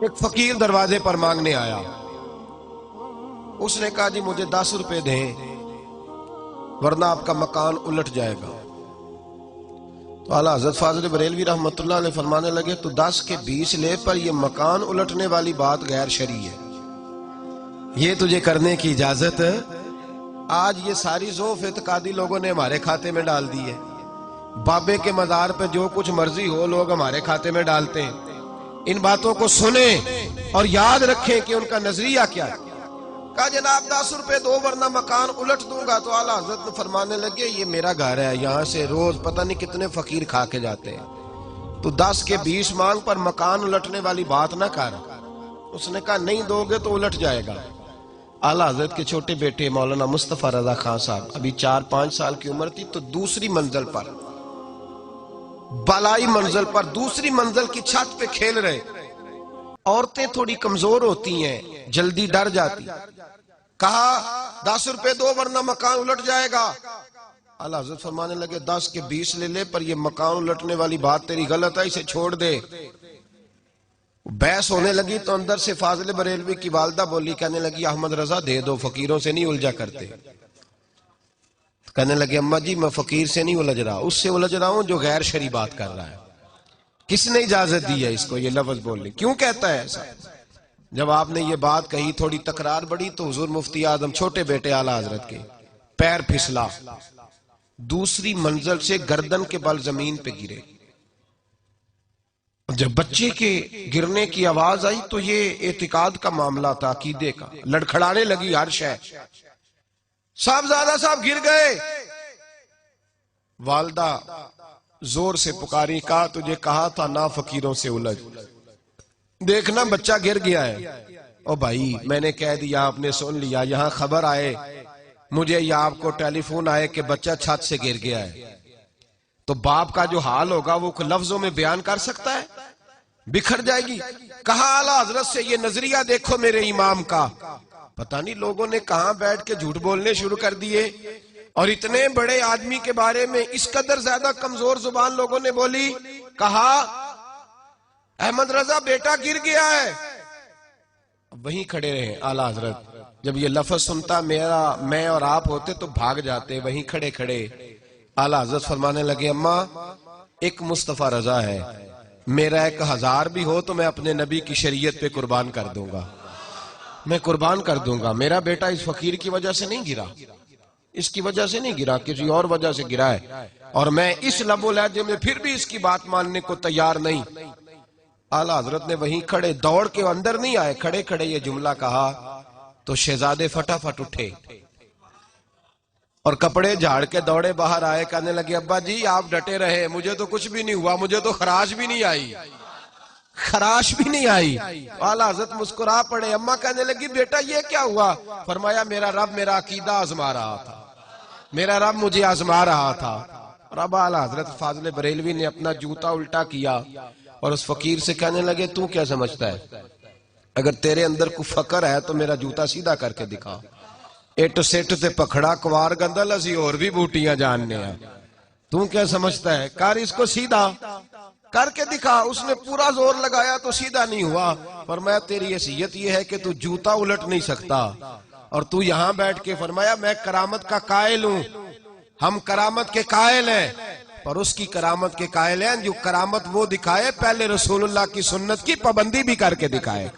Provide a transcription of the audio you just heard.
ایک فقیر دروازے پر مانگنے آیا. اس نے کہا جی مجھے 10 روپے دیں ورنہ آپ کا مکان الٹ جائے گا. تو اعلیٰ حضرت فاضل بریلوی رحمۃ اللہ علیہ فرمانے لگے تو 10 کے 20 لے، پر یہ مکان الٹنے والی بات غیر شرعی ہے، یہ تجھے کرنے کی اجازت. آج یہ ساری ذوف اعتقادی لوگوں نے ہمارے کھاتے میں ڈال دی ہے. بابے کے مزار پہ جو کچھ مرضی ہو لوگ ہمارے کھاتے میں ڈالتے ہیں. ان باتوں کو سنیں اور یاد رکھیں کہ ان کا نظریہ کیا ہے. کہا جناب 10 روپے دو ورنہ مکان الٹ دوں گا. تو اعلیٰ حضرت نے فرمانے لگے یہ میرا گھر ہے، یہاں سے روز پتہ نہیں کتنے فقیر کھا کے جاتے ہیں، تو 10 کے 20 مانگ پر مکان الٹنے والی بات نہ کر. اس نے کہا نہیں دو گے تو الٹ جائے گا. اعلیٰ حضرت کے چھوٹے بیٹے مولانا مصطفیٰ رضا خان صاحب ابھی 4-5 سال کی عمر تھی، تو دوسری منزل پر، بالائی منزل پر دوسری منزل کی چھت پہ کھیل رہے. عورتیں تھوڑی کمزور ہوتی ہیں، جلدی ڈر جاتی. کہا 10 روپے دو ورنہ مکان الٹ جائے گا. اعلیٰ حضرت فرمانے لگے 10 کے 20 لے لے، پر یہ مکان الٹنے والی بات تیری غلط ہے، اسے چھوڑ دے. بحث ہونے لگی تو اندر سے فاضل بریلوی کی والدہ بولی، کہنے لگی احمد رضا دے دو، فقیروں سے نہیں الجھا کرتے. کہنے لگے اماں جی میں فقیر سے نہیں الجھ رہا، اس سے الجھ رہا ہوں جو غیر شرعی بات کر رہا ہے. کس نے اجازت دی ہے اس کو یہ لفظ بولنے؟ کیوں کہتا ہے ایسا؟ جب آپ نے یہ بات کہی تھوڑی تکرار بڑھی تو حضور مفتی اعظم چھوٹے بیٹے اعلیٰ حضرت کے پیر پھسلا، دوسری منزل سے گردن کے بل زمین پہ گرے. جب بچے کے گرنے کی آواز آئی تو یہ اعتقاد کا معاملہ تھا، عقیدے کا. لڑکھڑانے لگی ہر شے. صاحبزادہ صاحب گر گئے. والدہ زور سے پکاری، کہا تجھے کہا تھا نہ فقیروں سے الجھ، دیکھنا بچہ گر گیا ہے. او بھائی میں نے کہہ دیا، آپ نے سن لیا. یہاں خبر آئے مجھے یا آپ کو ٹیلی فون آئے کہ بچہ چھت سے گر گیا ہے، تو باپ کا جو حال ہوگا وہ لفظوں میں بیان کر سکتا ہے؟ بکھر جائے گی. کہا اعلیٰ حضرت سے یہ نظریہ دیکھو میرے امام کا. پتہ نہیں لوگوں نے کہاں بیٹھ کے جھوٹ بولنے شروع کر دیے، اور اتنے بڑے آدمی کے بارے میں اس قدر زیادہ کمزور زبان لوگوں نے بولی. کہا احمد رضا بیٹا گر گیا ہے. وہیں کھڑے رہے اعلیٰ حضرت. جب یہ لفظ سنتا میں اور آپ ہوتے تو بھاگ جاتے. وہیں کھڑے کھڑے اعلیٰ حضرت فرمانے لگے اماں ایک مصطفیٰ رضا ہے، میرا 1000 بھی ہو تو میں اپنے نبی کی شریعت پہ قربان کر دوں گا، میں قربان کر دوں گا. میرا بیٹا اس فقیر کی وجہ سے نہیں گرا، اس کی وجہ سے نہیں گرا، کسی اور وجہ سے گرا ہے، اور میں اس لب و لہجے میں پھر بھی اس کی بات ماننے کو تیار نہیں. اعلیٰ حضرت نے وہیں کھڑے، دوڑ کے اندر نہیں آئے، کھڑے کھڑے یہ جملہ کہا تو شہزادے فٹافٹ اٹھے اور کپڑے جھاڑ کے دوڑے باہر آئے. کہنے لگے ابا جی آپ ڈٹے رہے، مجھے تو کچھ بھی نہیں ہوا، مجھے تو خراش بھی نہیں آئی، خراش بھی نہیں آئی. اعلیٰ حضرت مسکرا پڑے. اماں کہنے لگی بیٹا یہ کیا ہوا؟ فرمایا میرا رب میرا عقیدہ آزما رہا تھا، میرا رب مجھے آزما رہا تھا. اور اب اعلیٰ حضرت فاضل بریلوی نے اپنا جوتا الٹا کیا اور اس فقیر سے کہنے لگے تو کیا سمجھتا ہے؟ اگر تیرے اندر کوئی فقر ہے تو میرا جوتا سیدھا کر کے دکھا. ایٹ سیٹ تے پکھڑا کوار گندل اسی اور بھی بوٹیاں جاننے ہیں، تو کیا سمجھتا ہے؟ کر اس کو سیدھا کر کے دکھا. اس نے پورا زور لگایا تو سیدھا نہیں ہوا. فرمایا تیری حیثیت یہ ہے کہ تو جوتا الٹ نہیں سکتا، اور تو یہاں بیٹھ کے فرمایا میں کرامت کا قائل ہوں. ہم کرامت کے قائل ہیں، پر اس کی کرامت کے قائل ہیں جو کرامت وہ دکھائے پہلے رسول اللہ کی سنت کی پابندی بھی کر کے دکھائے.